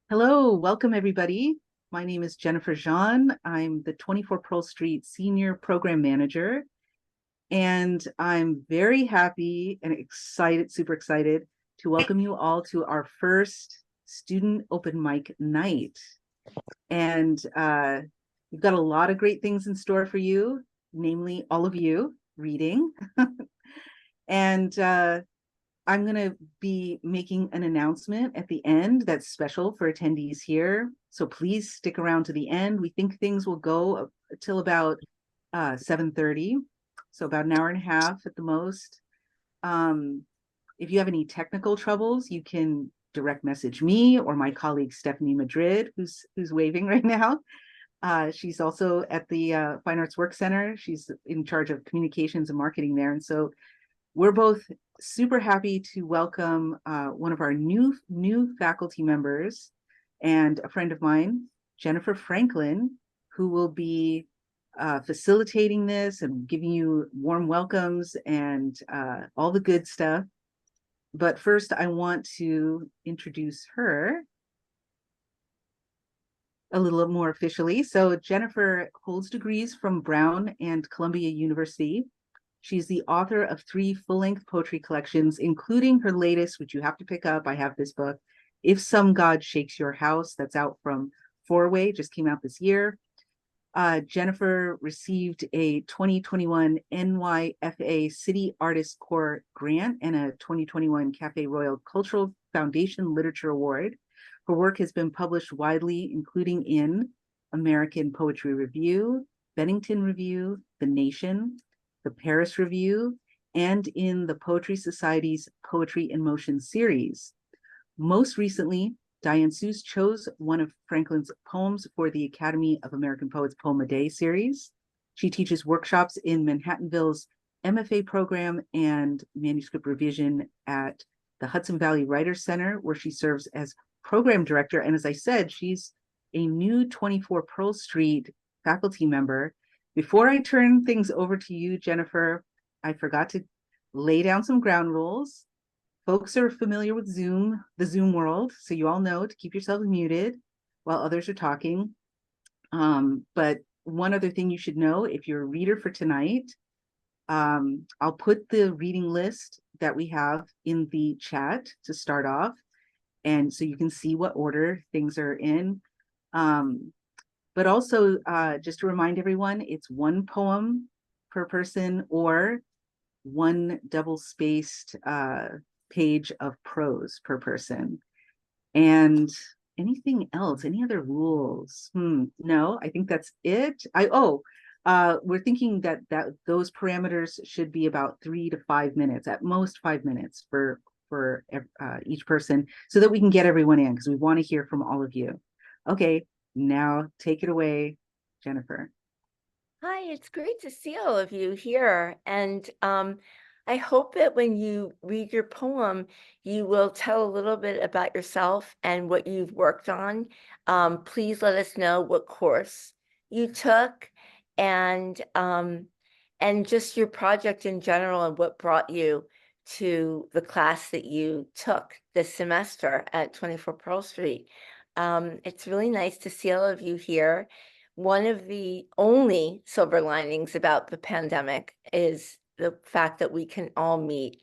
Hello, welcome everybody. My name is Jennifer Jean. I'm the 24 Pearl Street Senior Program Manager, and I'm very happy and excited, super excited to welcome you all to our first student open mic night. And we've got a lot of great things in store for you, namely all of you reading. And I'm going to be making an announcement at the end that's special for attendees here. So please stick around to the end. We think things will go till about 7:30, so about an hour and a half at the most. If you have any technical troubles, you can direct message me or my colleague Stephanie Madrid, who's waving right now. She's also at the Fine Arts Work Center. She's in charge of communications and marketing there. And so we're both super happy to welcome one of our new faculty members and a friend of mine, Jennifer Franklin, who will be facilitating this and giving you warm welcomes and all the good stuff. But first, I want to introduce her a little more officially. So Jennifer holds degrees from Brown and Columbia University. She's the author of 3 full-length poetry collections, including her latest, which you have to pick up. I have this book, If Some God Shakes Your House. That's out from Four-Way, just came out this year. Jennifer received a 2021 NYFA City Artist Corps grant and a 2021 Cafe Royal Cultural Foundation Literature Award. Her work has been published widely, including in American Poetry Review, Bennington Review, The Nation, the Paris Review, and in the Poetry Society's Poetry in Motion series. Most recently, Diane Seuss chose one of Franklin's poems for the Academy of American Poets Poem a Day series. She teaches workshops in Manhattanville's MFA program and manuscript revision at the Hudson Valley Writers Center, where she serves as program director. And as I said, she's a new 24 Pearl Street faculty member. Before I turn things over to you, Jennifer, I forgot to lay down some ground rules. Folks are familiar with Zoom, the Zoom world, so you all know to keep yourselves muted while others are talking. But one other thing you should know, if you're a reader for tonight, I'll put the reading list that we have in the chat to start off, and so you can see what order things are in. But also, just to remind everyone, it's 1 poem per person or 1 double-spaced page of prose per person. And anything else? Any other rules? No, I think that's it. We're thinking that those parameters should be about 3 to 5 minutes, at most 5 minutes for each person, so that we can get everyone in, because we want to hear from all of you. Okay. Now take it away, Jennifer. Hi, it's great to see all of you here. And I hope that when you read your poem, you will tell a little bit about yourself and what you've worked on. Please let us know what course you took and just your project in general and what brought you to the class that you took this semester at 24 Pearl Street. It's really nice to see all of you here. One of the only silver linings about the pandemic is the fact that we can all meet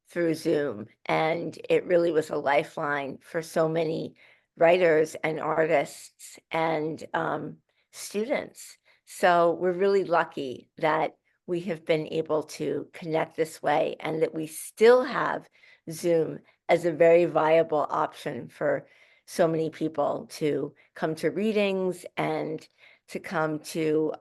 through Zoom. And it really was a lifeline for so many writers and artists and students. So we're really lucky that we have been able to connect this way and that we still have Zoom as a very viable option for so many people to come to readings and to come to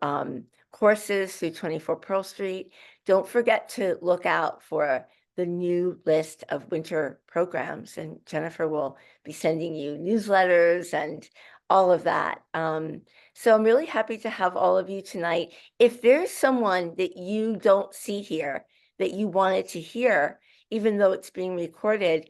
courses through 24 Pearl Street. Don't forget to look out for the new list of winter programs, and Jennifer will be sending you newsletters and all of that. So I'm really happy to have all of you tonight. If there's someone that you don't see here that you wanted to hear, even though it's being recorded,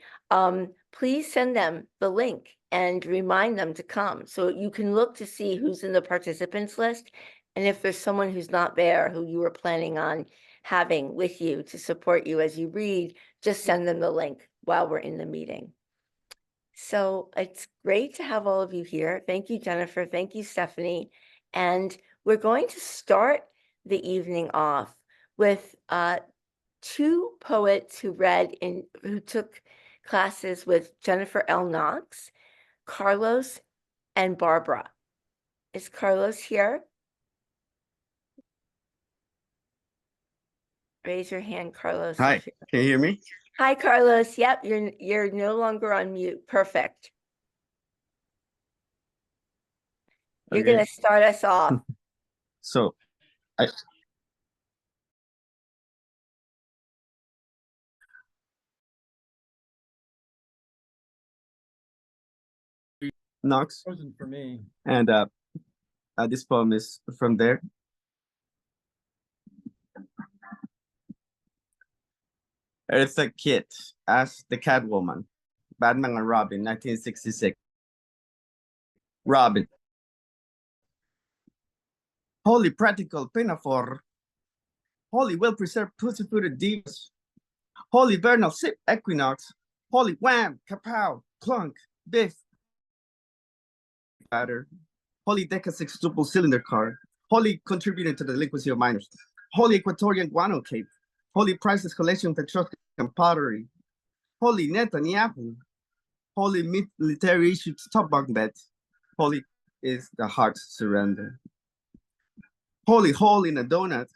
please send them the link and remind them to come. So you can look to see who's in the participants list. And if there's someone who's not there, who you were planning on having with you to support you as you read, just send them the link while we're in the meeting. So it's great to have all of you here. Thank you, Jennifer. Thank you, Stephanie. And we're going to start the evening off with two poets who took classes with Jennifer L. Knox, Carlos and Barbara. Is Carlos here? Raise your hand, Carlos. Hi, can you hear me? Hi, Carlos. Yep, you're no longer on mute. Perfect. You're Okay. gonna start us off. So, I Knox, Wasn't for me. and this poem is from there. Eartha Kitt as the Catwoman, Batman and Robin, 1966. Robin. Holy practical pinafore. Holy well-preserved pussy-footed divas. Holy vernal sip equinox. Holy wham, kapow, clunk, biff. Batter. Holy Deca sextuple cylinder car. Holy contributing to the delinquency of minors. Holy Equatorian guano cape. Holy priceless collection of Etruscan pottery. Holy Netanyahu. Holy military issued top bunk bed. Holy is the heart's surrender. Holy hole in a donut.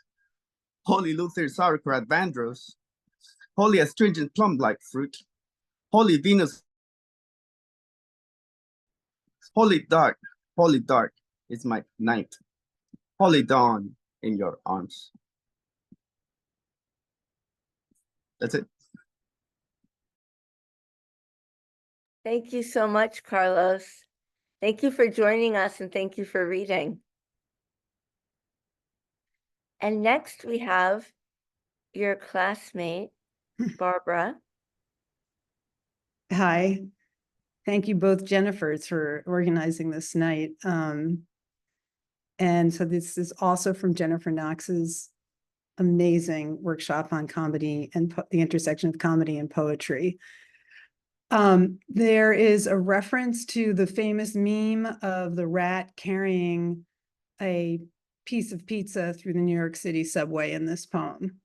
Holy Luther sauerkraut Vandross. Holy astringent plum-like fruit. Holy Venus. Holy dark is my night. Holy dawn in your arms. That's it. Thank you so much, Carlos. Thank you for joining us and thank you for reading. And next we have your classmate, Barbara. Hi. Thank you both Jennifers for organizing this night. And so this is also from Jennifer Knox's amazing workshop on comedy and the intersection of comedy and poetry. There is a reference to the famous meme of the rat carrying a piece of pizza through the New York City subway in this poem.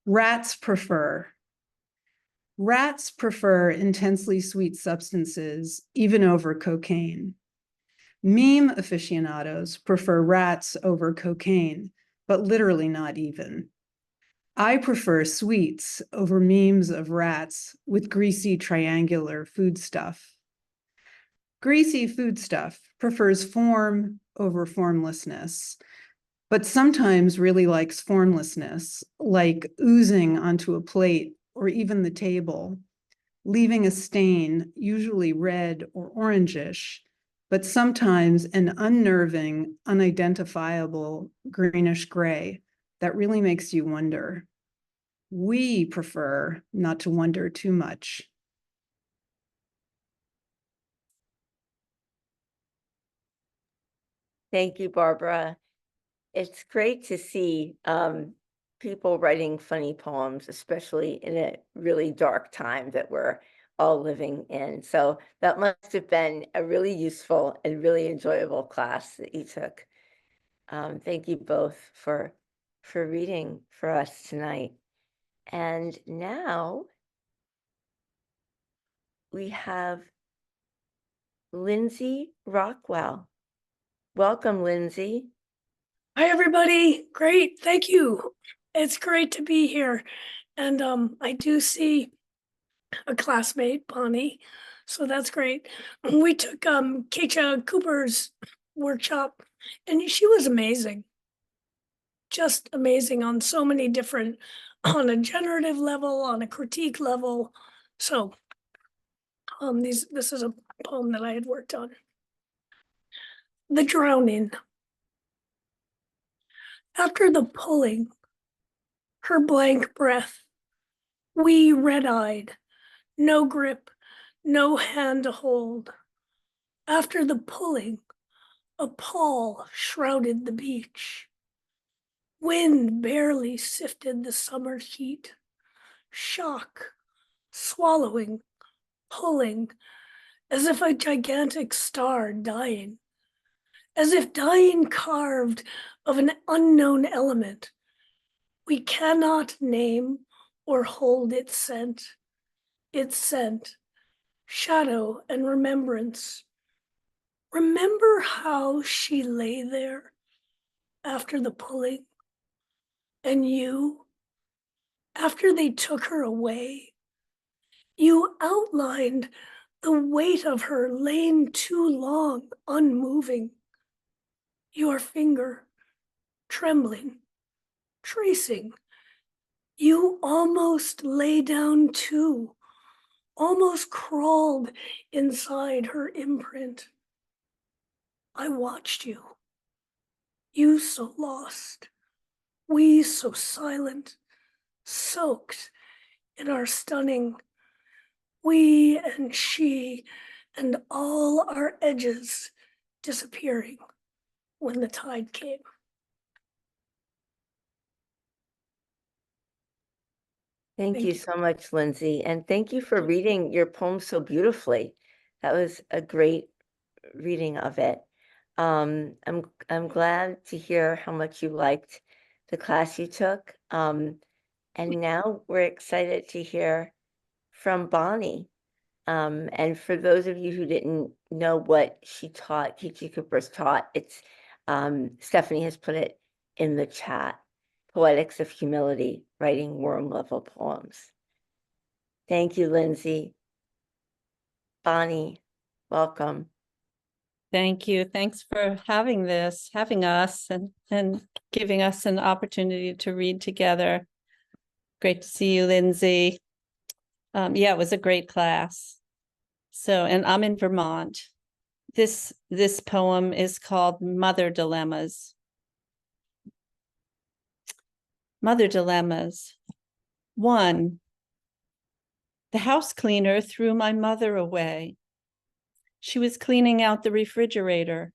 Rats prefer intensely sweet substances, even over cocaine. Meme aficionados prefer rats over cocaine, but literally not even. I prefer sweets over memes of rats with greasy triangular foodstuff. Greasy foodstuff prefers form over formlessness, but sometimes really likes formlessness, like oozing onto a plate or even the table, leaving a stain, usually red or orangish, but sometimes an unnerving, unidentifiable greenish gray that really makes you wonder. We prefer not to wonder too much. Thank you, Barbara. It's great to see people writing funny poems, especially in a really dark time that we're all living in. So that must have been a really useful and really enjoyable class that you took. Thank you both for reading for us tonight. And now we have Lindsay Rockwell. Welcome, Lindsay. Hi, everybody. Great. Thank you. It's great to be here. And I do see a classmate, Bonnie. So that's great. We took Keisha Cooper's workshop and she was amazing. Just amazing on so many different, on a generative level, on a critique level. So this is a poem that I had worked on. The Drowning. After the pulling, her blank breath, we red-eyed, no grip, no hand to hold. After the pulling, a pall shrouded the beach. Wind barely sifted the summer heat. shock, swallowing, pulling, as if a gigantic star dying, as if dying carved of an unknown element. We cannot name or hold its scent, shadow and remembrance. Remember how she lay there after the pulling, and you, after they took her away, you outlined the weight of her laying too long, unmoving. Your finger trembling, tracing. You almost lay down too, almost crawled inside her imprint. I watched you. You so lost. We so silent, soaked in our stunning. We and she and all our edges disappearing when the tide came. Thank Thank you you. so much, Lindsay, and thank you for reading your poem so beautifully. That was a great reading of it. I'm glad to hear how much you liked the class you took. And now we're excited to hear from Bonnie. And for those of you who didn't know what she taught, Teaching Coopers taught, it's Stephanie has put it in the chat. Poetics of Humility, Writing Worm Level Poems. Thank you, Lindsay. Bonnie, welcome. Thank you. Thanks for having us and giving us an opportunity to read together. Great to see you, Lindsay. Yeah, it was a great class. So, and I'm in Vermont. This poem is called Mother Dilemmas. Mother Dilemmas. 1. The house cleaner threw my mother away. She was cleaning out the refrigerator.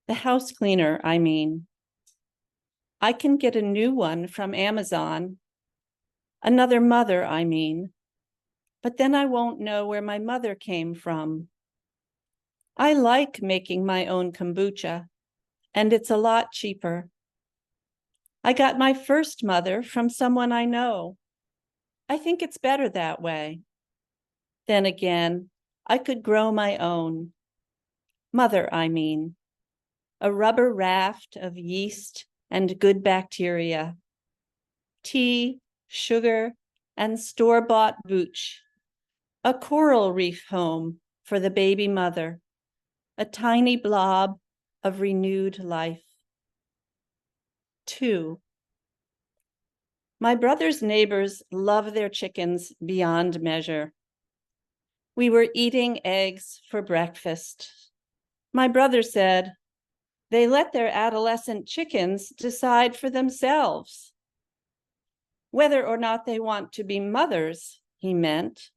The house cleaner, I mean. I can get a new one from Amazon. Another mother, I mean. But then I won't know where my mother came from. I like making my own kombucha, and it's a lot cheaper. I got my first mother from someone I know. I think it's better that way. Then again, I could grow my own. Mother, I mean. A rubber raft of yeast and good bacteria. Tea, sugar, and store-bought booch. A coral reef home for the baby mother. A tiny blob of renewed life. 2. My brother's neighbors love their chickens beyond measure. We were eating eggs for breakfast. My brother said, they let their adolescent chickens decide for themselves whether or not they want to be mothers, he meant.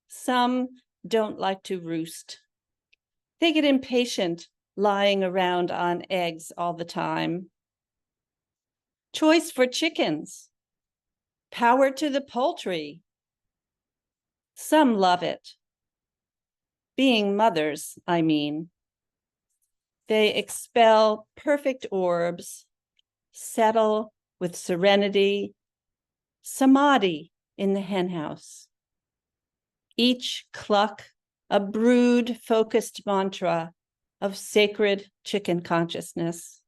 Some don't like to roost. They get impatient lying around on eggs all the time. Choice for chickens. Power to the poultry. Some love it. Being mothers, I mean. They expel perfect orbs, settle with serenity, samadhi in the henhouse. Each cluck a brood-focused mantra of sacred chicken consciousness.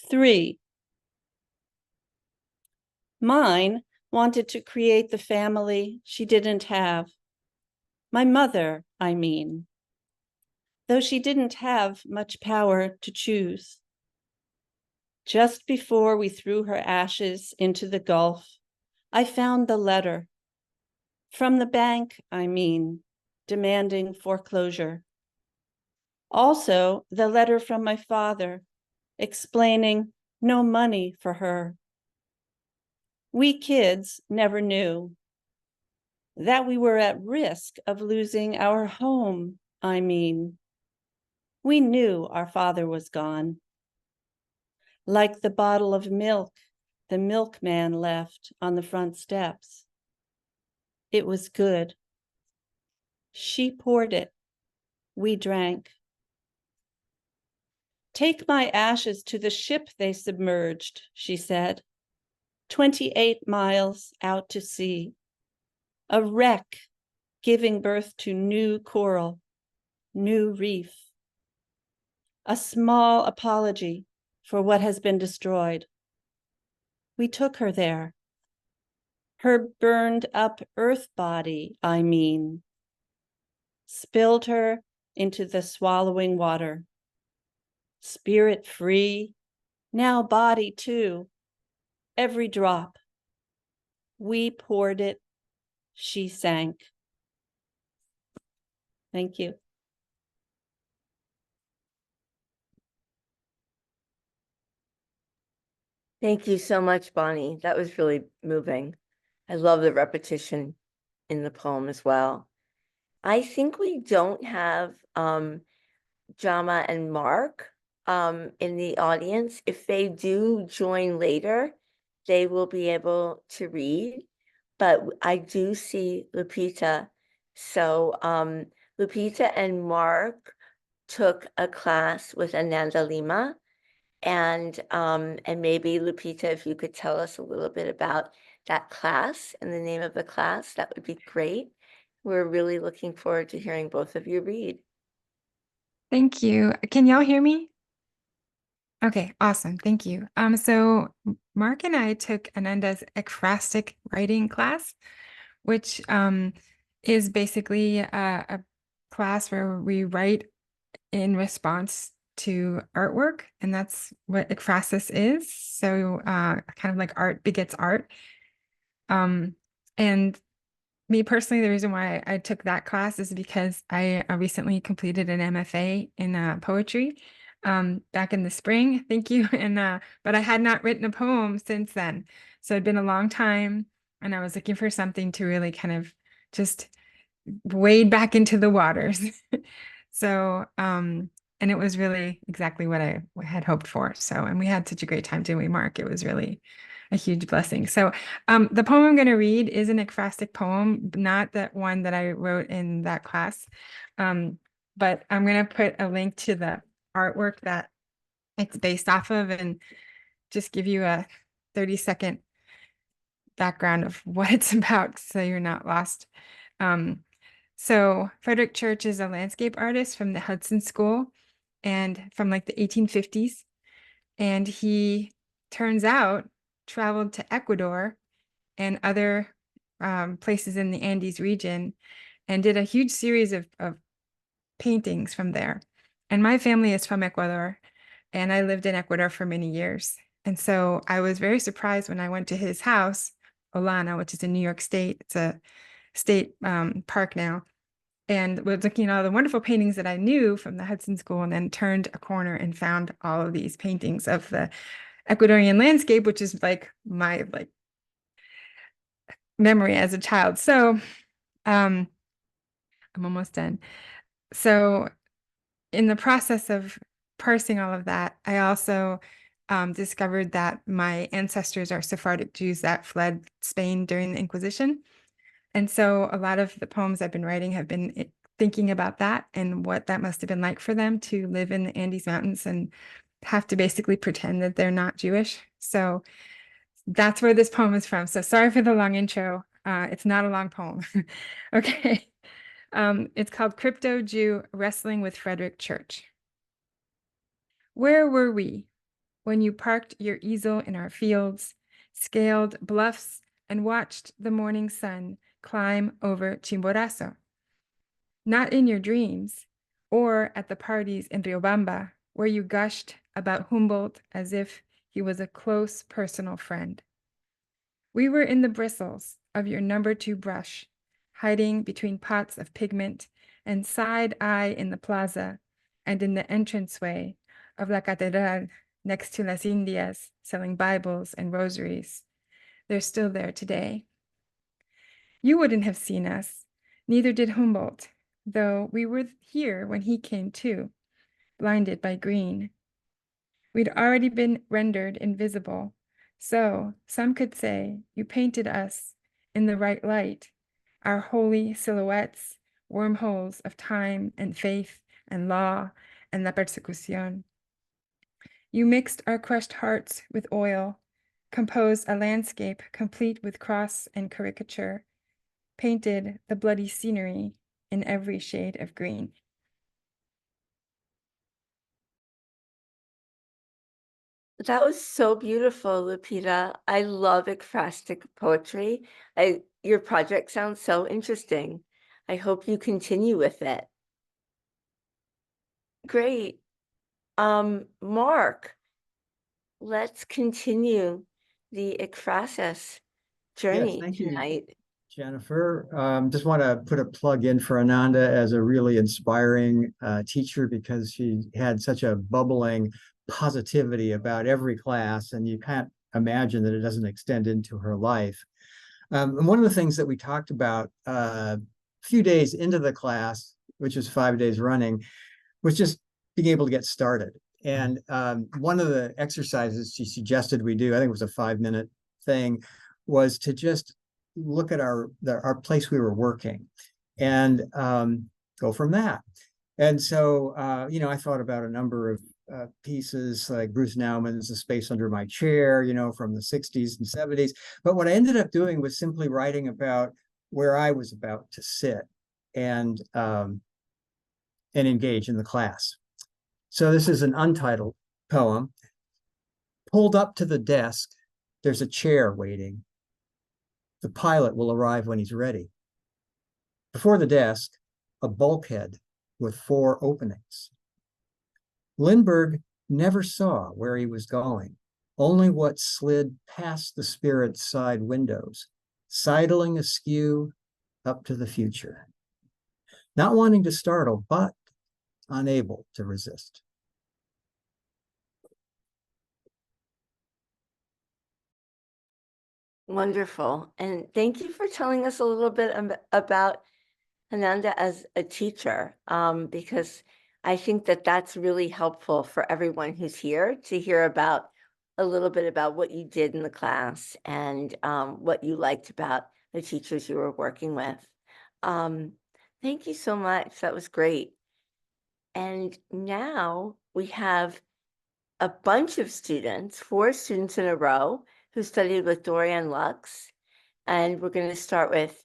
3. Mine wanted to create the family she didn't have. My mother, I mean. Though she didn't have much power to choose. Just before we threw her ashes into the Gulf, I found the letter. From the bank, I mean, demanding foreclosure. Also, the letter from my father, explaining no money for her. We kids never knew that we were at risk of losing our home, I mean. We knew our father was gone. Like the bottle of milk the milkman left on the front steps. It was good. She poured it. We drank. Take my ashes to the ship they submerged, she said. 28 miles out to sea. A wreck giving birth to new coral, new reef. A small apology for what has been destroyed. We took her there. Her burned up earth body, I mean. Spilled her into the swallowing water. Spirit free, now body too. Every drop. We poured it, she sank. Thank you. Thank you so much, Bonnie. That was really moving. I love the repetition in the poem as well. I think we don't have Jama and Mark in the audience. If they do join later, they will be able to read. But I do see Lupita. So Lupita and Mark took a class with Ananda Lima. And maybe Lupita, if you could tell us a little bit about that class and the name of the class, that would be great. We're really looking forward to hearing both of you read. Thank you. Can y'all hear me? Okay, awesome. Thank you. So Mark and I took Ananda's ekphrastic writing class, which is basically a class where we write in response to artwork, and that's what ekphrasis is. So kind of like art begets art. And me personally, the reason why I took that class is because I recently completed an MFA in poetry back in the spring. Thank you. And but I had not written a poem since then. So it'd been a long time, and I was looking for something to really kind of just wade back into the waters. So and it was really exactly what I had hoped for. So, and we had such a great time, didn't we, Mark? It was really a huge blessing. So the poem I'm going to read is an ekphrastic poem, not that one that I wrote in that class. But I'm going to put a link to the artwork that it's based off of and just give you a 30-second background of what it's about so you're not lost. So Frederick Church is a landscape artist from the Hudson School and from like the 1850s. And he, turns out, traveled to Ecuador and other places in the Andes region and did a huge series of paintings from there. And my family is from Ecuador, and I lived in Ecuador for many years. And so I was very surprised when I went to his house, Olana, which is in New York State. It's a state park now. And was looking at all the wonderful paintings that I knew from the Hudson School, and then turned a corner and found all of these paintings of the Ecuadorian landscape, which is like my memory as a child. So I'm almost done. So in the process of parsing all of that, I also discovered that my ancestors are Sephardic Jews that fled Spain during the Inquisition. And so a lot of the poems I've been writing have been thinking about that and what that must have been like for them to live in the Andes Mountains and have to basically pretend that they're not Jewish. So that's where this poem is from. So sorry for the long intro. It's not a long poem. Okay. It's called Crypto Jew Wrestling with Frederick Church. Where were we when you parked your easel in our fields, scaled bluffs, and watched the morning sun climb over Chimborazo? Not in your dreams, or at the parties in Riobamba, where you gushed about Humboldt as if he was a close personal friend. We were in the bristles of your number 2 brush, hiding between pots of pigment and side eye in the plaza and in the entranceway of La Catedral next to Las Indias, selling Bibles and rosaries. They're still there today. You wouldn't have seen us, neither did Humboldt, though we were here when he came too, blinded by green. We'd already been rendered invisible, So some could say you painted us in the right light, our holy silhouettes, wormholes of time and faith and law and la persecución. You mixed our crushed hearts with oil, composed a landscape complete with cross and caricature, painted the bloody scenery in every shade of green. That was so beautiful, Lupita. I love ekphrastic poetry. Your project sounds so interesting. I hope you continue with it. Great. Mark, let's continue the ekphrasis journey thank you. tonight. Jennifer, just want to put a plug in for Ananda as a really inspiring teacher, because she had such a bubbling positivity about every class, and you can't imagine that it doesn't extend into her life. And one of the things that we talked about a few days into the class, which is 5 days running, was just being able to get started. And one of the exercises she suggested we do, I think it was a 5-minute thing, was to just look at our place we were working and go from that. And so, I thought about a number of pieces like Bruce Naumann's The Space Under My Chair, from the 60s and 70s. But what I ended up doing was simply writing about where I was about to sit and engage in the class. So this is an untitled poem. Pulled up to the desk, there's a chair waiting. The pilot will arrive when he's ready. Before the desk, a bulkhead with 4 openings. Lindbergh never saw where he was going, only what slid past the Spirit's side windows, sidling askew up to the future. Not wanting to startle, but unable to resist. Wonderful. And thank you for telling us a little bit about Ananda as a teacher, because I think that that's really helpful for everyone who's here to hear about a little bit about what you did in the class and what you liked about the teachers you were working with. Thank you so much. That was great. And now we have a bunch of students, 4 students in a row, who studied with Dorian Lux. And we're going to start with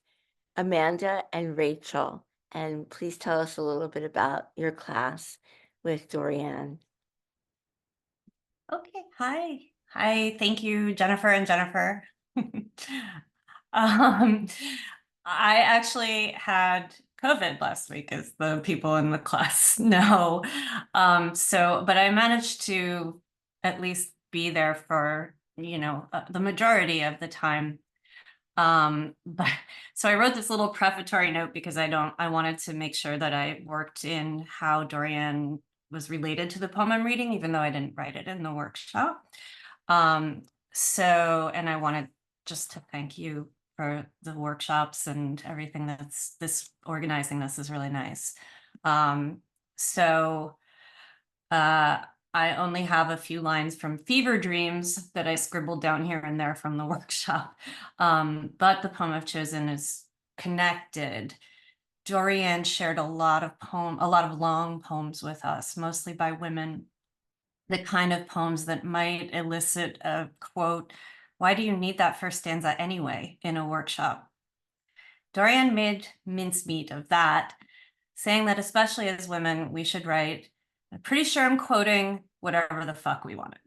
Amanda and Rachel. And please tell us a little bit about your class with Dorian. Okay, hi, thank you, Jennifer and Jennifer. I actually had COVID last week, as the people in the class know. But I managed to at least be there for, the majority of the time. So I wrote this little prefatory note because I wanted to make sure that I worked in how Dorian was related to the poem I'm reading, even though I didn't write it in the workshop. And I wanted just to thank you for the workshops and everything organizing this is really nice. I only have a few lines from Fever Dreams that I scribbled down here and there from the workshop. But the poem I've chosen is connected. Dorian shared a lot of long poems with us, mostly by women, the kind of poems that might elicit a quote, "Why do you need that first stanza anyway?" in a workshop. Dorian made mincemeat of that, saying that especially as women, we should write, I'm pretty sure I'm quoting, "whatever the fuck we wanted."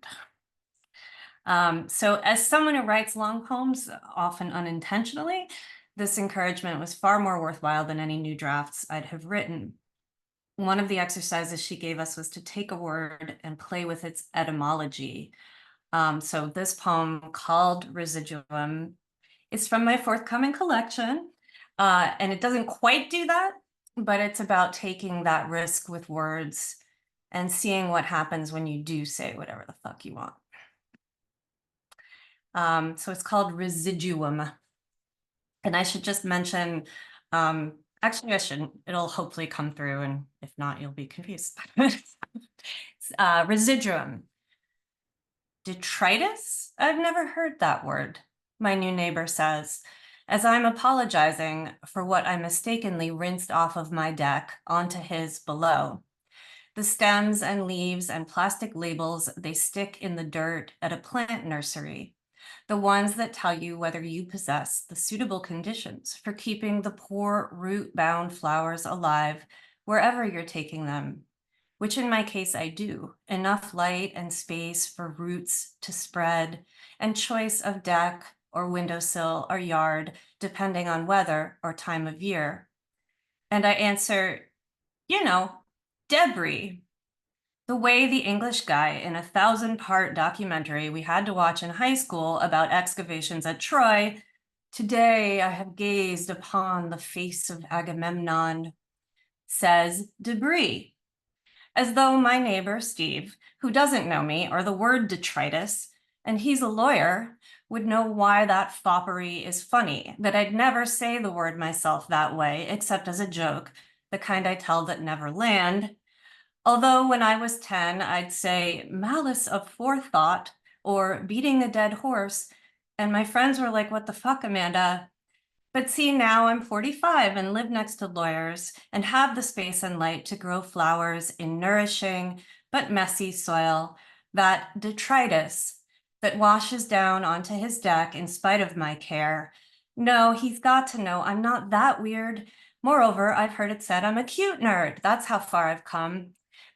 So as someone who writes long poems, often unintentionally, this encouragement was far more worthwhile than any new drafts I'd have written. One of the exercises she gave us was to take a word and play with its etymology. So this poem, called Residuum, is from my forthcoming collection. And it doesn't quite do that, but it's about taking that risk with words and seeing what happens when you do say whatever the fuck you want. So it's called Residuum. And I should just mention, actually I shouldn't, it'll hopefully come through, and if not, you'll be confused. Residuum. Detritus? I've never heard that word, my new neighbor says, as I'm apologizing for what I mistakenly rinsed off of my deck onto his below. The stems and leaves and plastic labels they stick in the dirt at a plant nursery, the ones that tell you whether you possess the suitable conditions for keeping the poor root-bound flowers alive wherever you're taking them, which in my case I do, enough light and space for roots to spread, and choice of deck or windowsill or yard, depending on weather or time of year. And I answer, you know, debris. The way the English guy in a 1,000-part documentary we had to watch in high school about excavations at Troy, today I have gazed upon the face of Agamemnon, says debris. As though my neighbor, Steve, who doesn't know me or the word detritus, and he's a lawyer, would know why that foppery is funny, that I'd never say the word myself that way, except as a joke, the kind I tell that never land. Although when I was 10, I'd say malice of forethought or beating a dead horse, and my friends were like, what the fuck, Amanda? But see, now I'm 45 and live next to lawyers and have the space and light to grow flowers in nourishing but messy soil, that detritus that washes down onto his deck in spite of my care. No, he's got to know I'm not that weird. Moreover, I've heard it said I'm a cute nerd. That's how far I've come.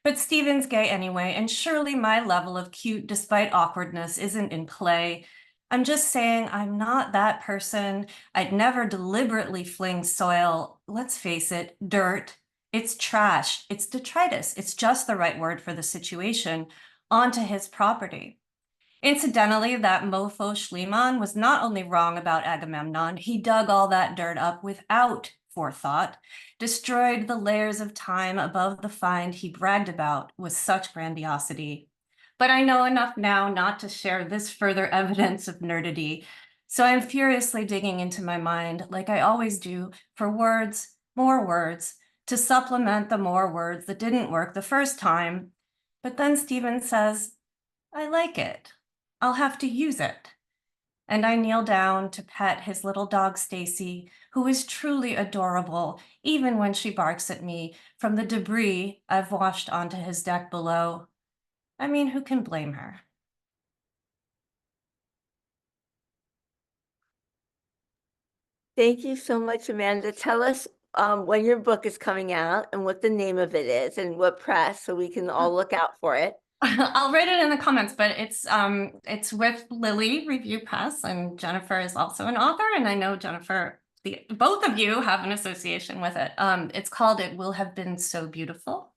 But Steven's gay anyway, and surely my level of cute despite awkwardness isn't in play. I'm just saying I'm not that person. I'd never deliberately fling soil, let's face it, dirt. It's trash, it's detritus, it's just the right word for the situation, onto his property. Incidentally, that mofo Schliemann was not only wrong about Agamemnon, he dug all that dirt up without forethought, destroyed the layers of time above the find he bragged about with such grandiosity. But I know enough now not to share this further evidence of nerdity, so I'm furiously digging into my mind, like I always do, for words, more words, to supplement the more words that didn't work the first time. But then Stephen says, I like it. I'll have to use it. And I kneel down to pet his little dog, Stacy, who is truly adorable, even when she barks at me from the debris I've washed onto his deck below. I mean, who can blame her? Thank you so much, Amanda. Tell us when your book is coming out and what the name of it is and what press, so we can all look out for it. I'll write it in the comments, but it's with Lily Review Press, and Jennifer is also an author, and I know Jennifer, both of you have an association with it. It's called It Will Have Been So Beautiful,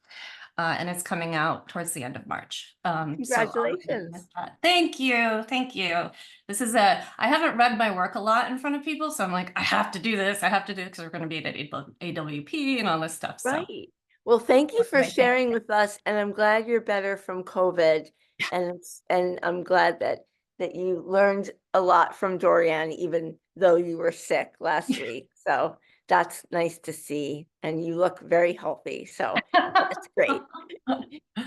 and it's coming out towards the end of March. Congratulations. Thank you, thank you. This is I haven't read my work a lot in front of people, so I'm like, I have to do this, I have to do it, because we're going to be at AWP and all this stuff. So. Right. Well, thank you for Okay. sharing with us, and I'm glad you're better from COVID, and I'm glad that you learned a lot from Dorian, even though you were sick last week. So that's nice to see, and you look very healthy. So that's great.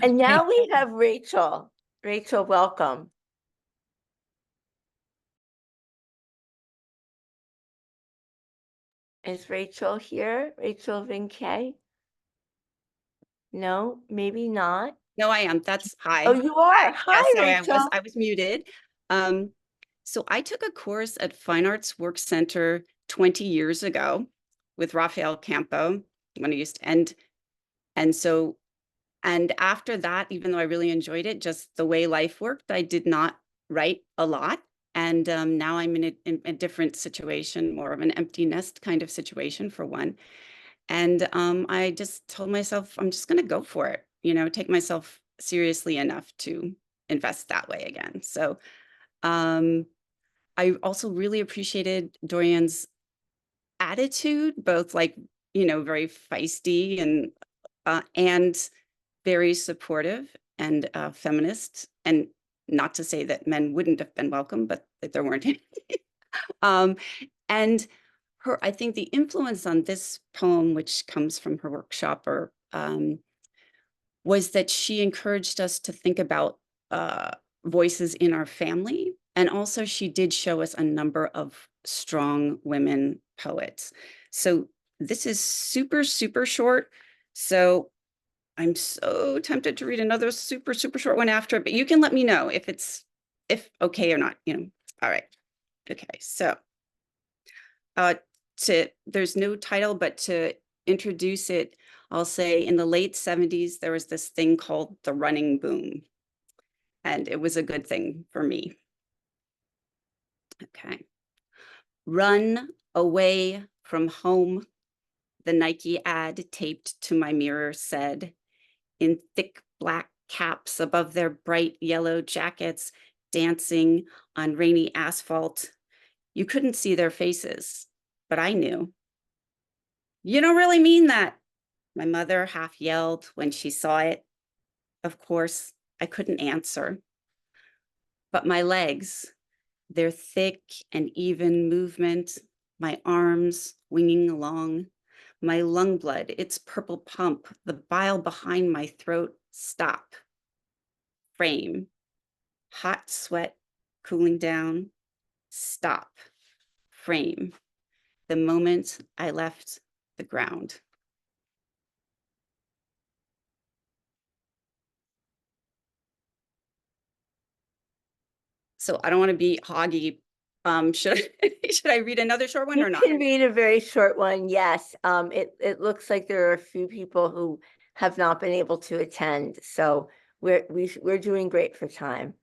And now we have Rachel. Rachel, welcome. Is Rachel here? Rachel Vinkay? No, maybe not. No, I am. That's hi. Oh, you are. Hi, Yeah, sorry, Rachel. I was muted. So I took a course at Fine Arts Work Center 20 years ago with Rafael Campo when I used to, and after that, even though I really enjoyed it, just the way life worked, I did not write a lot. And now I'm in a different situation, more of an empty nest kind of situation for one. And I just told myself, I'm just going to go for it, take myself seriously enough to invest that way again. So I also really appreciated Dorian's attitude, both very feisty and very supportive and feminist. And not to say that men wouldn't have been welcome, but that there weren't any. And I think the influence on this poem, which comes from her workshop, was that she encouraged us to think about voices in our family. And also she did show us a number of strong women poets. So this is super, super short. So I'm so tempted to read another super, super short one after, but you can let me know if okay or not, all right. Okay, so there's no title, but to introduce it, I'll say in the late 70s, there was this thing called the running boom, and it was a good thing for me. Okay. Run away from home, the Nike ad taped to my mirror said, in thick black caps above their bright yellow jackets, dancing on rainy asphalt. You couldn't see their faces, but I knew. You don't really mean that, my mother half yelled when she saw it. Of course, I couldn't answer. But my legs, their thick and even movement, my arms winging along, my lung blood, its purple pump, the bile behind my throat, stop. Frame, hot sweat cooling down, stop. Frame, the moment I left the ground. So I don't want to be hoggy. Should I read another short one or not? You can read a very short one, yes. It looks like there are a few people who have not been able to attend, so we're doing great for time.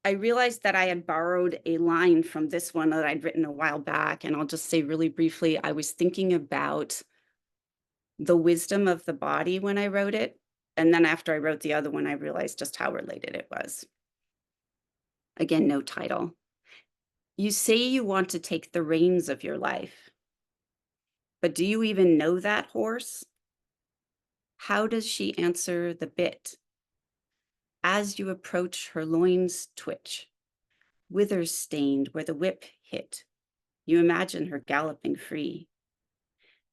I realized that I had borrowed a line from this one that I'd written a while back, and I'll just say really briefly, I was thinking about the wisdom of the body when I wrote it. And then after I wrote the other one, I realized just how related it was. Again, no title. You say you want to take the reins of your life, but do you even know that horse? How does she answer the bit? As you approach, her loins twitch, withers stained where the whip hit. You imagine her galloping free.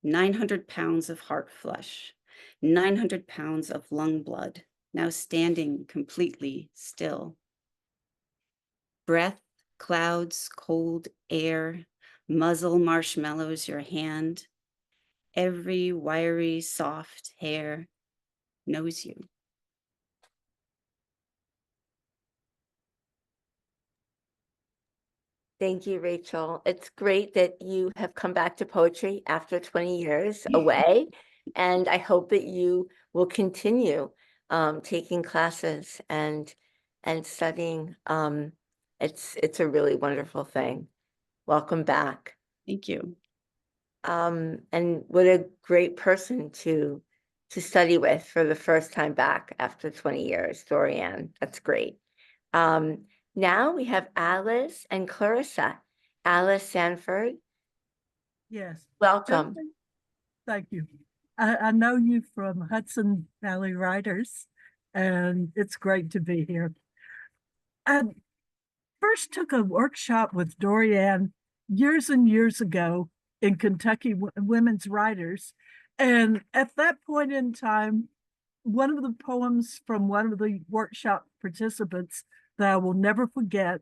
900 pounds of heart flush, 900 pounds of lung blood, now standing completely still. Breath, clouds, cold air, muzzle marshmallows your hand. Every wiry, soft hair knows you. Thank you, Rachel. It's great that you have come back to poetry after 20 years away, and I hope that you will continue taking classes and studying. It's a really wonderful thing. Welcome back. Thank you. And what a great person to study with for the first time back after 20 years, Dorianne. That's great. Now we have Alice and Clarissa. Alice Sanford, Yes. welcome. Thank you. I know you from Hudson Valley Writers, and it's great to be here. I first took a workshop with Dorianne years and years ago in Kentucky Women's Writers. And at that point in time, one of the poems from one of the workshop participants that I will never forget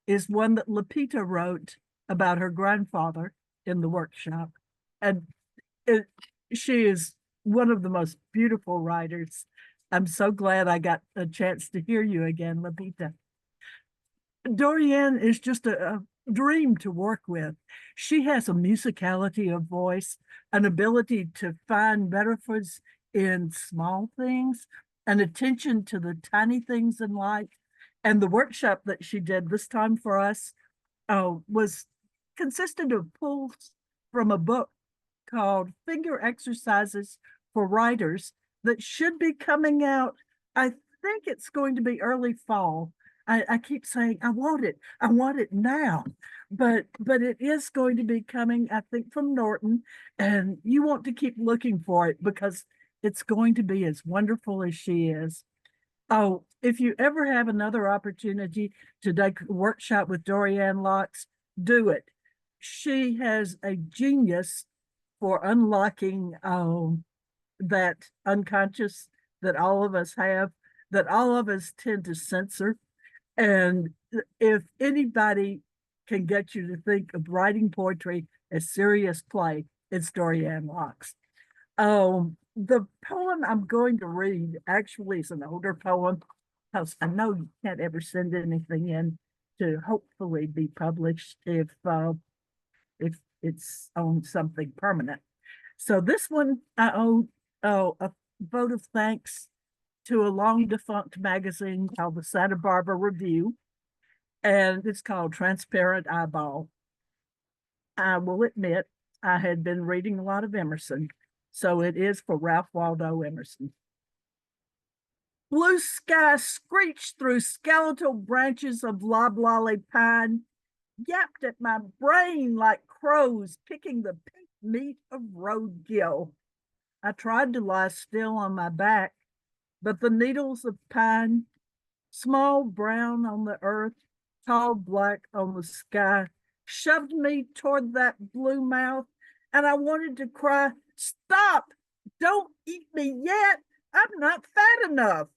is one that Lapita wrote about her grandfather in the workshop. And she is one of the most beautiful writers. I'm so glad I got a chance to hear you again, Lapita. Dorianne is just a dream to work with. She has a musicality of voice, an ability to find metaphors in small things, an attention to the tiny things in life. And the workshop that she did this time for us consisted of pulls from a book called Finger Exercises for Writers that should be coming out. I think it's going to be early fall. I keep saying, I want it now, but it is going to be coming, I think, from Norton, and you want to keep looking for it because it's going to be as wonderful as she is. Oh, if you ever have another opportunity to take a workshop with Dorianne Locks, do it. She has a genius for unlocking that unconscious that all of us have, that all of us tend to censor. And if anybody can get you to think of writing poetry as serious play, it's Dorianne Locks. The poem I'm going to read actually is an older poem, because I know you can't ever send anything in to hopefully be published if it's on something permanent. So this one I owe a vote of thanks to a long defunct magazine called the Santa Barbara Review, and it's called Transparent Eyeball. I will admit I had been reading a lot of Emerson, so it is for Ralph Waldo Emerson. Blue sky screeched through skeletal branches of loblolly pine, yapped at my brain like crows picking the pink meat of roadkill. I tried to lie still on my back, but the needles of pine, small brown on the earth, tall black on the sky, shoved me toward that blue mouth, and I wanted to cry, "Stop! Don't eat me yet! I'm not fat enough!"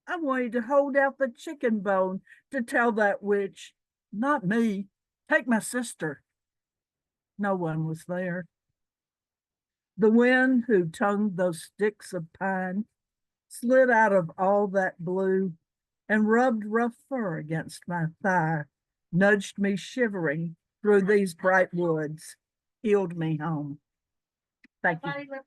I wanted to hold out the chicken bone to tell that witch, "Not me, take my sister." No one was there. The wind who tongued those sticks of pine slid out of all that blue and rubbed rough fur against my thigh, nudged me shivering through these bright woods, healed me home. Thank you.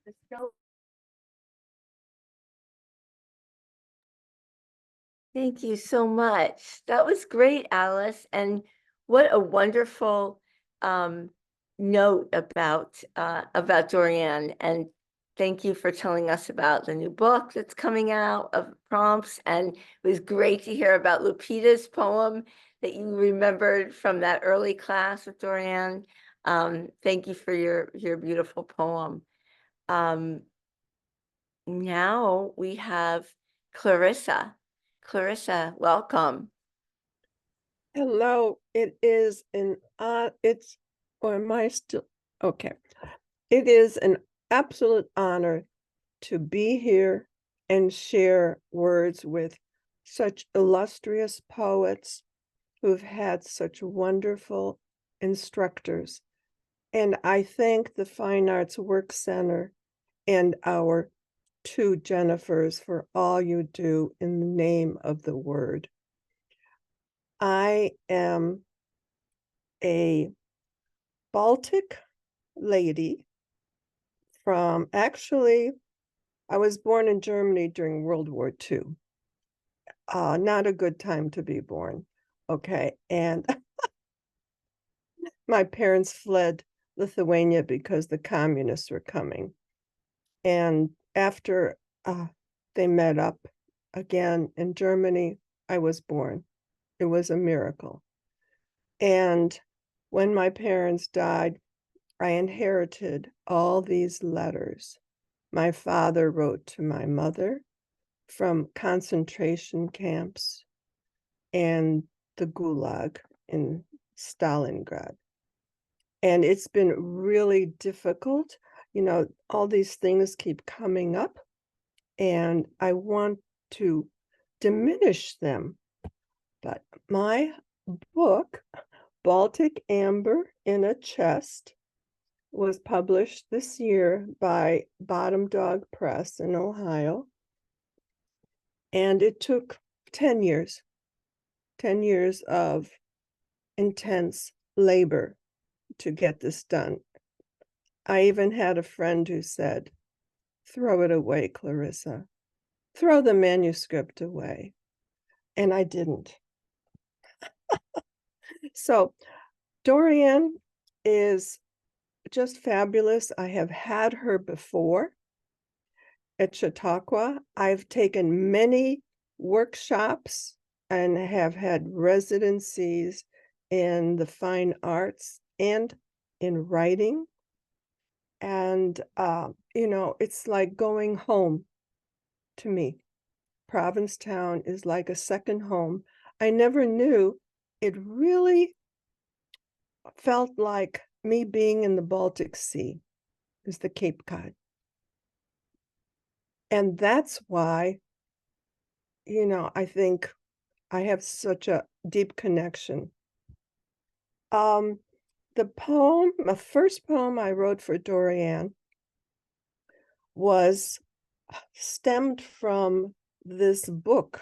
Thank you so much. That was great, Alice. And what a wonderful note about Dorianne. And thank you for telling us about the new book that's coming out of prompts. And it was great to hear about Lupita's poem that you remembered from that early class with Dorianne. Thank you for your beautiful poem. Now we have Clarissa. Clarissa, welcome. Hello, it is an or am I still okay? It is an absolute honor to be here and share words with such illustrious poets who've had such wonderful instructors. And I thank the Fine Arts Work Center and our two Jennifers for all you do in the name of the word. I am a Baltic lady from, actually, I was born in Germany during World War II. Not a good time to be born, okay? And my parents fled Lithuania because the communists were coming. And after they met up again in Germany, I was born. It was a miracle. And when my parents died, I inherited all these letters. My father wrote to my mother from concentration camps and the Gulag in Stalingrad. And it's been really difficult. You know, all these things keep coming up, and I want to diminish them. But my book, Baltic Amber in a Chest, was published this year by Bottom Dog Press in Ohio. And it took 10 years of intense labor to get this done. I even had a friend who said, "Throw it away, Clarissa. Throw the manuscript away." And I didn't. So Dorianne is just fabulous. I have had her before at Chautauqua. I've taken many workshops and have had residencies in the fine arts and in writing. And, you know, it's like going home to me. Provincetown is like a second home. I never knew it really felt like me being in the Baltic Sea, is the Cape Cod. And that's why, you know, I think I have such a deep connection. The first poem I wrote for Dorian was stemmed from this book.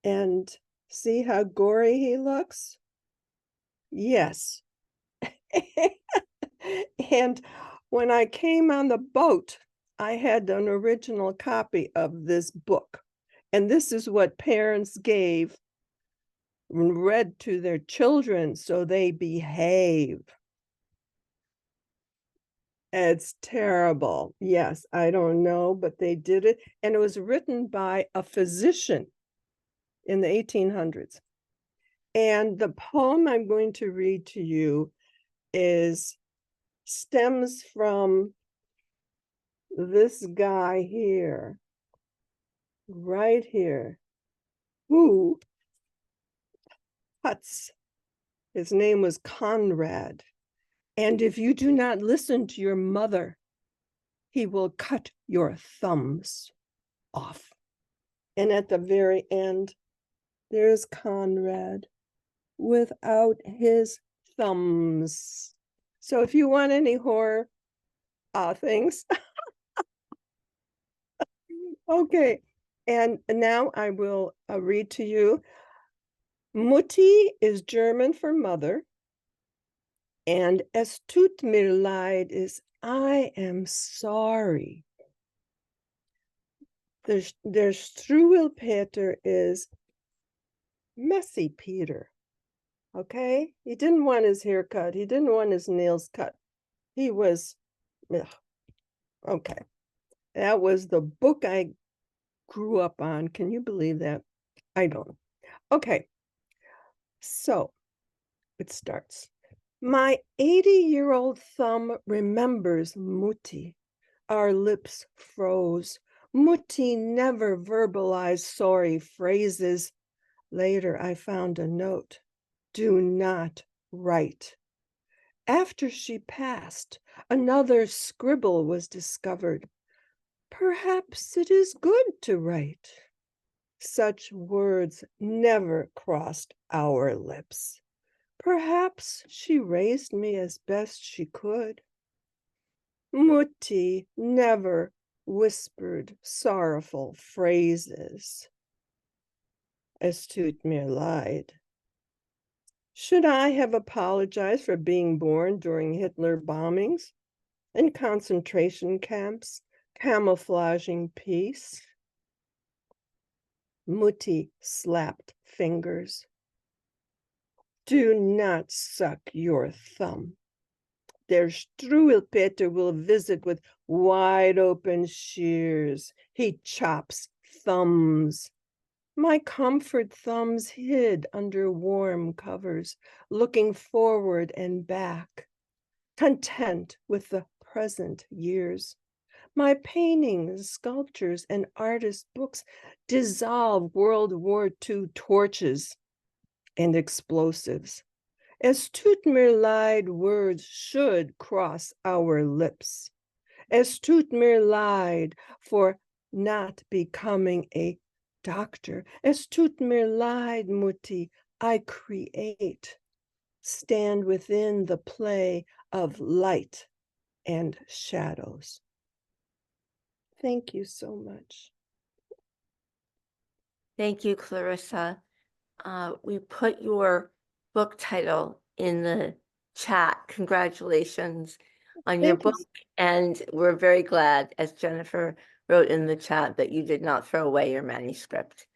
And see how gory he looks? Yes. And when I came on the boat, I had an original copy of this book. And this is what parents gave and read to their children so they behave. It's terrible. Yes, I don't know, but they did it. And it was written by a physician in the 1800s. And the poem I'm going to read to you stems from this guy here, right here, who cuts. His name was Conrad. And if you do not listen to your mother, he will cut your thumbs off. And at the very end, there's Conrad without his thumbs. So if you want any horror things, okay. And now I will read to you. Mutti is German for mother, and es tut mir leid is I am sorry. Der Struwwelpeter is messy Peter. Okay? He didn't want his hair cut. He didn't want his nails cut. He was, ugh. Okay. That was the book I grew up on. Can you believe that? I don't. Okay. So it starts. My 80-year-old thumb remembers Mutti. Our lips froze. Mutti never verbalized sorry phrases. Later, I found a note. Do not write. After she passed, another scribble was discovered. Perhaps it is good to write. Such words never crossed our lips. Perhaps she raised me as best she could. Mutti never whispered sorrowful phrases. Es tut mir leid. Should I have apologized for being born during Hitler bombings and concentration camps, camouflaging peace? Mutti slapped fingers. Do not suck your thumb. Der Struwwelpeter will visit with wide open shears. He chops thumbs. My comfort thumbs hid under warm covers, looking forward and back, content with the present years. My paintings, sculptures, and artist books dissolve World War II torches and explosives. Es tut mir leid words should cross our lips. Es tut mir leid for not becoming a doctor. Es tut mir leid, Mutti, I create. Stand within the play of light and shadows. Thank you so much. Thank you, Clarissa. We put your book title in the chat. Congratulations on your book. And we're very glad, as Jennifer wrote in the chat, that you did not throw away your manuscript.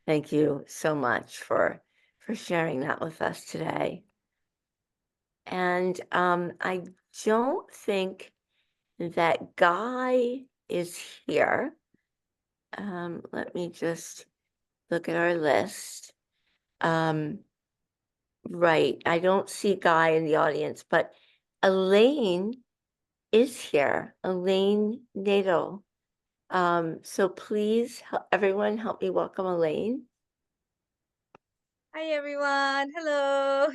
Thank you so much for sharing that with us today. And I don't think that Guy is here. Let me just look at our list. Right, I don't see Guy in the audience, but Elaine is here, Elaine Nadel. So please, everyone, help me welcome Elaine. Hi, everyone. Hello.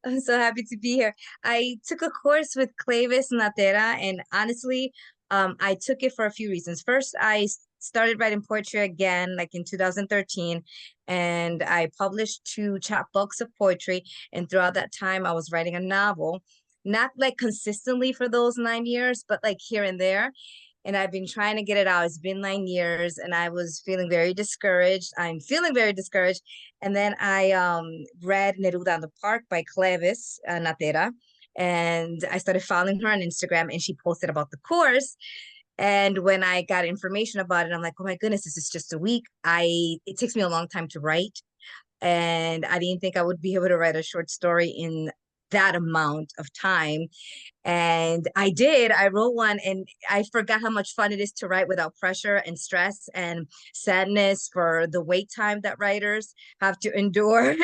I'm so happy to be here. I took a course with Clavis Natera, and honestly, I took it for a few reasons. First, I started writing poetry again, like in 2013, and I published 2 chapbooks of poetry. And throughout that time, I was writing a novel, not like consistently for those 9 years, but like here and there. And I've been trying to get it out. It's been 9 years, and I was feeling very discouraged. I'm feeling very discouraged. And then I read Neruda in the Park by Clevis Natera, and I started following her on Instagram, and she posted about the course. And when I got information about it, I'm like, oh my goodness, this is just a week. It takes me a long time to write, and I didn't think I would be able to write a short story in that amount of time. And I did. I wrote one, and I forgot how much fun it is to write without pressure and stress and sadness for the wait time that writers have to endure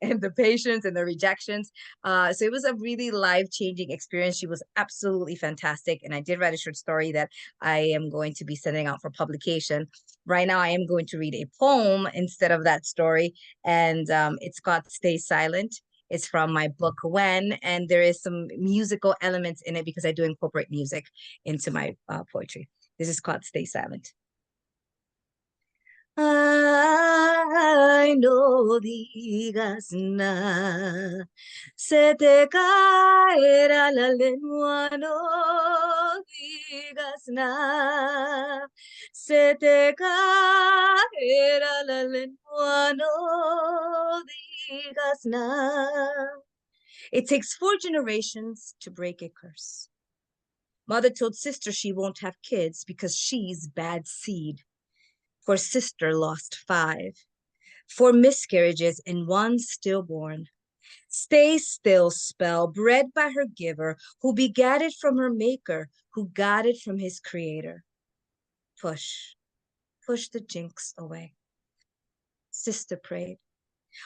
and the patience and the rejections. So it was a really life-changing experience. She was absolutely fantastic. And I did write a short story that I am going to be sending out for publication. Right now, I am going to read a poem instead of that story. And it's called Stay Silent. It's from my book, When, and there is some musical elements in it because I do incorporate music into my poetry. This is called Stay Silent. Ay, no digas nada, se te caerá la lengua, no digas nada, se te caerá la lengua, no digas nada. It takes 4 generations to break a curse. Mother told sister she won't have kids because she's bad seed. For sister lost 5, 4 miscarriages and 1 stillborn. Stay still spell, bred by her giver, who begat it from her maker, who got it from his creator. Push, push the jinx away. Sister prayed.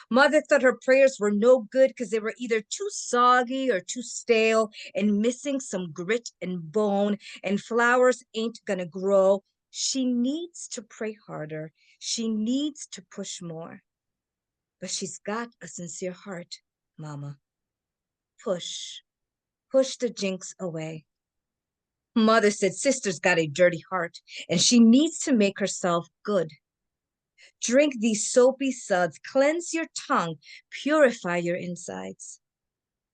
Mother thought her prayers were no good because they were either too soggy or too stale and missing some grit and bone, and flowers ain't gonna grow. She needs to pray harder. She needs to push more. But she's got a sincere heart, Mama. Push, push the jinx away. Mother said sister's got a dirty heart and she needs to make herself good. Drink these soapy suds, cleanse your tongue, purify your insides.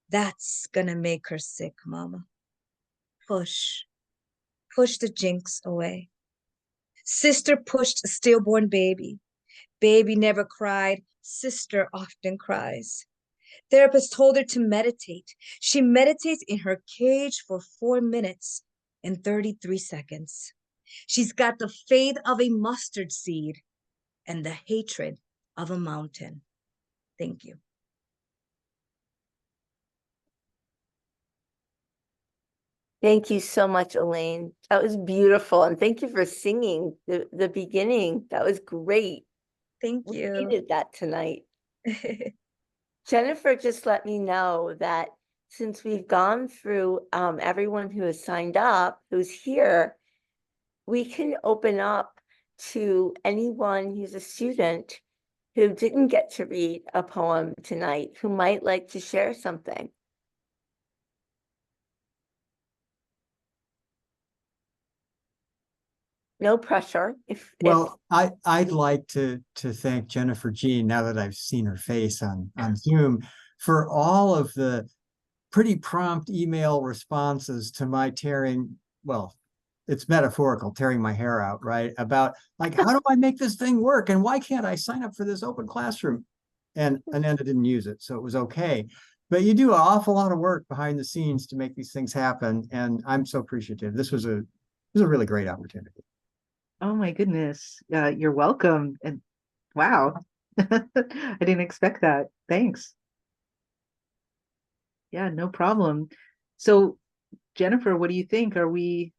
That's gonna make her sick, Mama. Push, push the jinx away. Sister pushed a stillborn baby. Baby never cried. Sister often cries. Therapist told her to meditate. She meditates in her cage for 4 minutes and 33 seconds. She's got the faith of a mustard seed and the hatred of a mountain. Thank you. Thank you so much, Elaine. That was beautiful. And thank you for singing the beginning. That was great. Thank We you. needed that tonight. Jennifer just let me know that since we've gone through everyone who has signed up, who's here, we can open up to anyone who's a student who didn't get to read a poem tonight, who might like to share something. No pressure. Well, I'd like to thank Jennifer Jean, now that I've seen her face on Zoom, for all of the pretty prompt email responses to my tearing, well, it's metaphorical, tearing my hair out, right? About like, how do I make this thing work? And why can't I sign up for this open classroom? And Ananda didn't use it, so it was okay. But you do an awful lot of work behind the scenes to make these things happen. And I'm so appreciative. This was a really great opportunity. Oh my goodness. You're welcome. And wow, I didn't expect that. Thanks. Yeah, no problem. So Jennifer, what do you think? Are we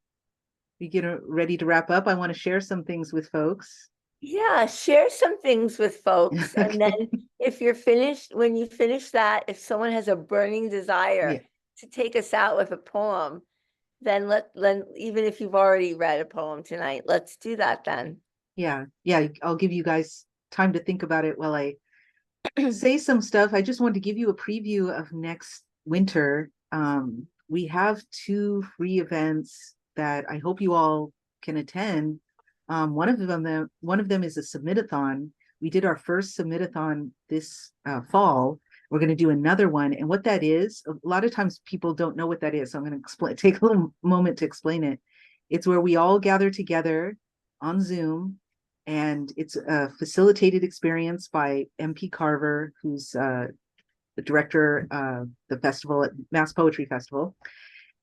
getting ready to wrap up? I want to share some things with folks. Yeah, share some things with folks. And then if you're finished, when you finish that, if someone has a burning desire to take us out with a poem, then even if you've already read a poem tonight, let's do that then. Yeah, I'll give you guys time to think about it while I say some stuff. I just wanted to give you a preview of next winter. We have 2 free events that I hope you all can attend. One of them is a submit-a-thon. We did our first submit-a-thon this fall. We're going to do another one. And what that is, a lot of times people don't know what that is. So I'm going to take a little moment to explain it. It's where we all gather together on Zoom, and it's a facilitated experience by MP Carver, who's the director of the festival at Mass Poetry Festival.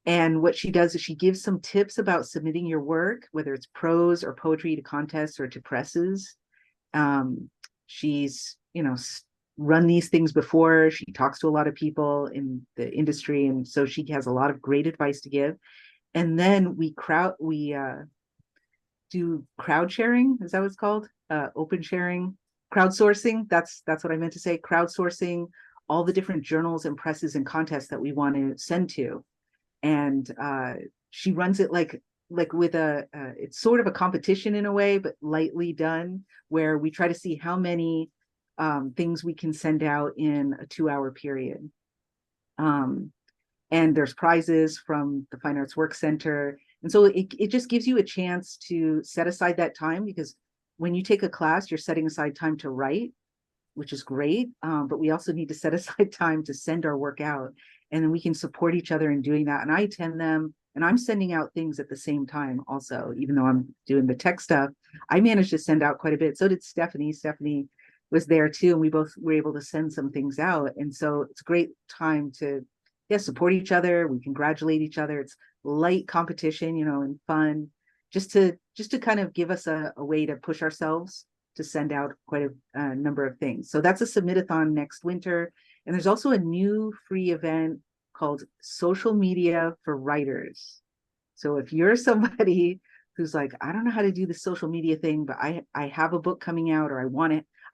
And what she does is she gives some tips about submitting your work, whether it's prose or poetry, to contests or to presses. She's, run these things before. She talks to a lot of people in the industry, and so she has a lot of great advice to give. And then we do crowd sharing. Is that what it's called? Open sharing, crowdsourcing. That's what I meant to say. Crowdsourcing all the different journals and presses and contests that we want to send to. And she runs it like with it's sort of a competition in a way, but lightly done, where we try to see how many things we can send out in a 2-hour period. And there's prizes from the Fine Arts Work Center. And so it just gives you a chance to set aside that time, because when you take a class, you're setting aside time to write, which is great. But we also need to set aside time to send our work out. And then we can support each other in doing that. And I attend them, and I'm sending out things at the same time also, even though I'm doing the tech stuff. I managed to send out quite a bit. So did Stephanie. Stephanie was there too, and we both were able to send some things out. And so it's a great time to support each other. We congratulate each other. It's light competition, and fun, just to kind of give us a way to push ourselves to send out quite a number of things. So that's a submit-a-thon next winter. And there's also a new free event called Social Media for Writers. So if you're somebody who's like, I don't know how to do the social media thing, but I have a book coming out, or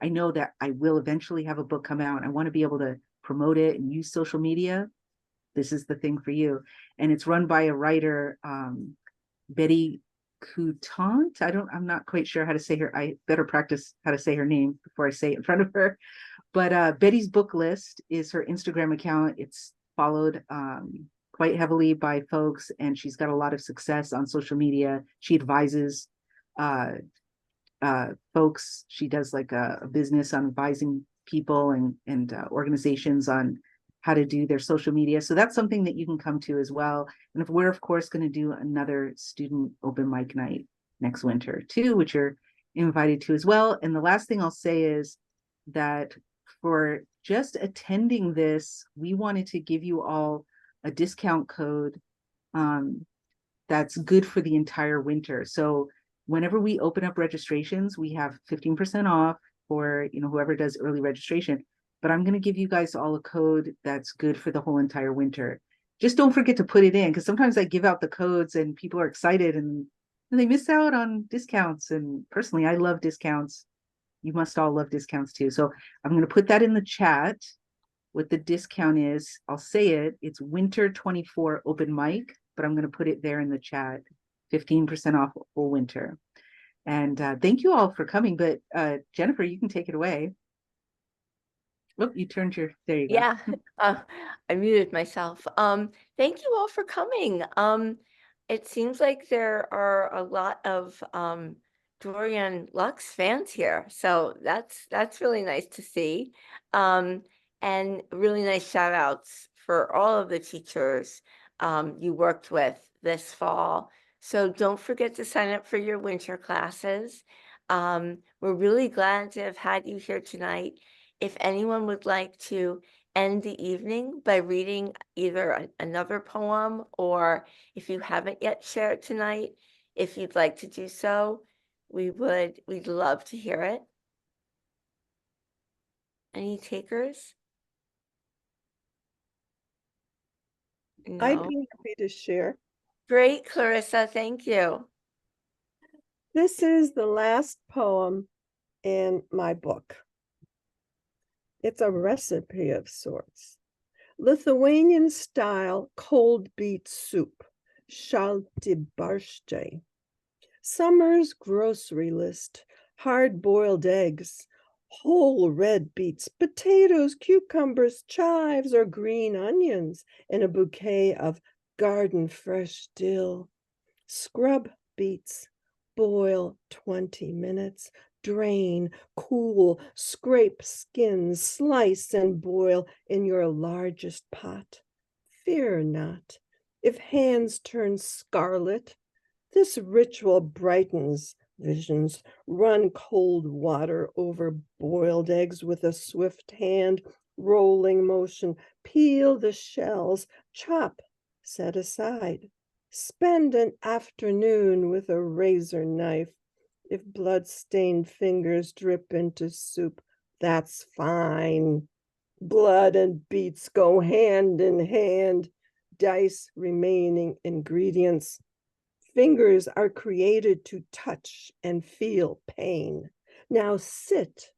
I know that I will eventually have a book come out, and I want to be able to promote it and use social media, this is the thing for you. And it's run by a writer, Betty Coutant. I'm not quite sure how to say her. I better practice how to say her name before I say it in front of her. But Betty's Book List is her Instagram account. It's followed quite heavily by folks, and she's got a lot of success on social media. She advises folks. She does like a business on advising people and organizations on how to do their social media. So that's something that you can come to as well. And if we're, of course, going to do another student open mic night next winter too, which you're invited to as well. And the last thing I'll say is that for just attending this, we wanted to give you all a discount code that's good for the entire winter. So whenever we open up registrations, we have 15% off for whoever does early registration. But I'm going to give you guys all a code that's good for the whole entire winter. Just don't forget to put it in, because sometimes I give out the codes and people are excited and they miss out on discounts. And personally, I love discounts. You must all love discounts too. So I'm going to put that in the chat, what the discount is. I'll say it. It's winter 24 open mic, but I'm going to put it there in the chat, 15% off full winter. And thank you all for coming. But Jennifer, you can take it away. Oh, you turned there you go. Yeah, I muted myself. Thank you all for coming. It seems like there are a lot of Dorian Lux fans here, so that's really nice to see. And really nice shout outs for all of the teachers you worked with this fall. So don't forget to sign up for your winter classes. We're really glad to have had you here tonight. If anyone would like to end the evening by reading either another poem, or if you haven't yet shared tonight, if you'd like to do so, we'd love to hear it. Any takers? No. I'd be happy to share. Great, Clarissa, thank you. This is the last poem in my book. It's a recipe of sorts. Lithuanian style cold beet soup, šalti barščiai. Summer's grocery list, hard-boiled eggs, whole red beets, potatoes, cucumbers, chives, or green onions in a bouquet of garden fresh dill, scrub beets, boil 20 minutes, drain, cool, scrape skins, slice and boil in your largest pot. Fear not, if hands turn scarlet, this ritual brightens visions. Run cold water over boiled eggs with a swift hand, rolling motion. Peel the shells, chop, set aside. Spend an afternoon with a razor knife. If blood-stained fingers drip into soup, that's fine. Blood and beets go hand in hand. Dice remaining ingredients. Fingers are created to touch and feel pain. Now sit,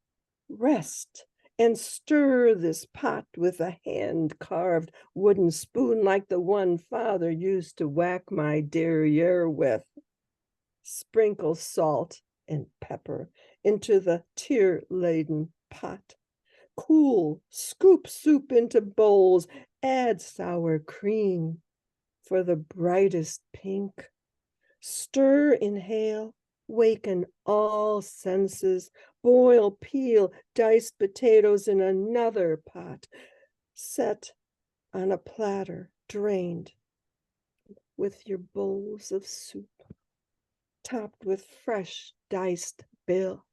rest, and stir this pot with a hand-carved wooden spoon like the one Father used to whack my derriere with. Sprinkle salt and pepper into the tear-laden pot. Cool, scoop soup into bowls, add sour cream for the brightest pink. Stir, inhale, waken all senses. Boil, peel, diced potatoes in another pot. Set on a platter, drained with your bowls of soup, topped with fresh diced dill.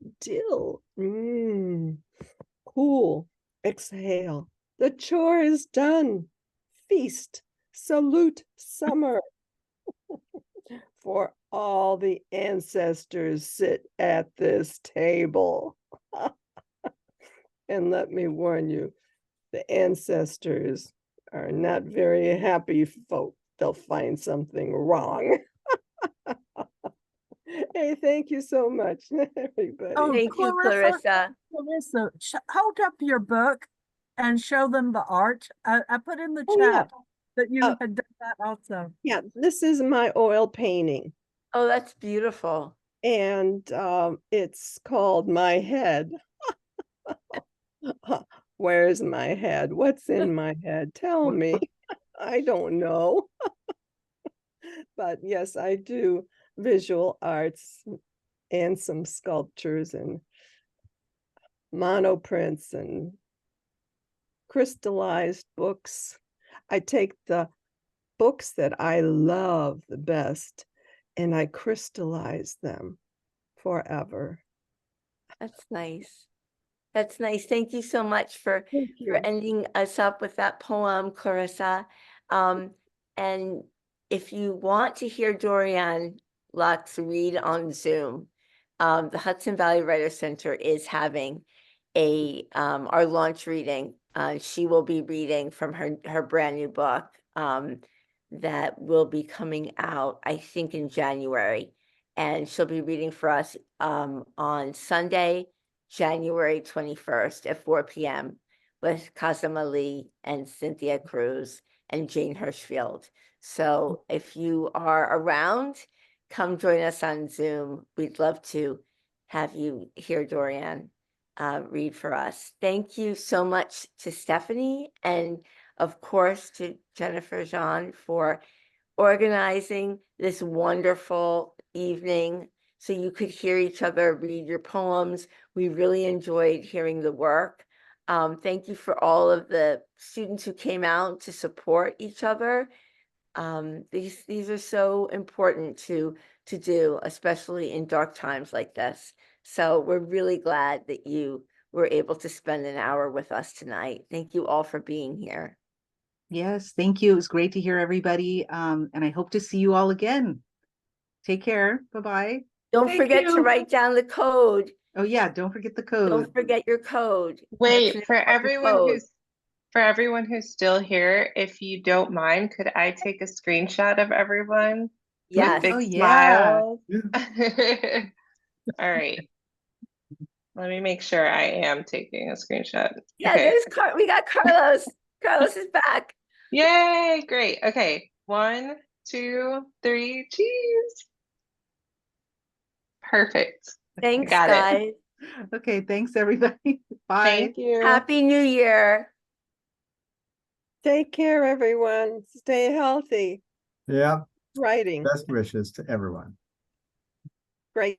Cool, exhale. The chore is done. Feast, salute summer. For all the ancestors sit at this table. And let me warn you, the ancestors are not very happy folk. They'll find something wrong. Hey, thank you so much, everybody. Oh, Thank you, Clarissa. Clarissa, hold up your book and show them the art. I put in the Oh, yeah. chat that you had done that also. Yeah, this is my oil painting. Oh, that's beautiful. And it's called My Head. Where's my head? What's in my head? Tell me. I don't know. But yes, I do visual arts and some sculptures and monoprints and crystallized books. I take the books that I love the best and I crystallize them forever. That's nice. That's nice. Thank you so much for ending us up with that poem, Clarissa. And if you want to hear Dorianne Lux read on Zoom, the Hudson Valley Writer Center is having our launch reading. She will be reading from her brand new book that will be coming out, I think, in January. And she'll be reading for us on Sunday, January 21st at 4 p.m. with Kazama Lee and Cynthia Cruz and Jane Hirschfield. So if you are around, come join us on Zoom. We'd love to have you hear Dorianne read for us. Thank you so much to Stephanie and of course to Jennifer Jean for organizing this wonderful evening so you could hear each other read your poems. We really enjoyed hearing the work. Thank you for all of the students who came out to support each other. These are so important to do, especially in dark times like this. So we're really glad that you were able to spend an hour with us tonight. Thank you all for being here. Yes, thank you. It was great to hear everybody. And I hope to see you all again. Take care. Bye-bye. Don't forget to write down the code. Oh yeah, don't forget the code. Don't forget your code. Wait, for everyone who's still here, if you don't mind, could I take a screenshot of everyone? Yes. With big Oh, yeah. smiles? All right. Let me make sure I am taking a screenshot. Yeah, Okay. we got Carlos. Carlos is back. Yay, great. Okay, 1, 2, 3, cheese. Perfect. Thanks, Got guys. it. Okay, thanks everybody. Bye. Thank you. Happy New Year. Take care, everyone. Stay healthy. Yeah. Writing. Best wishes to everyone. Great.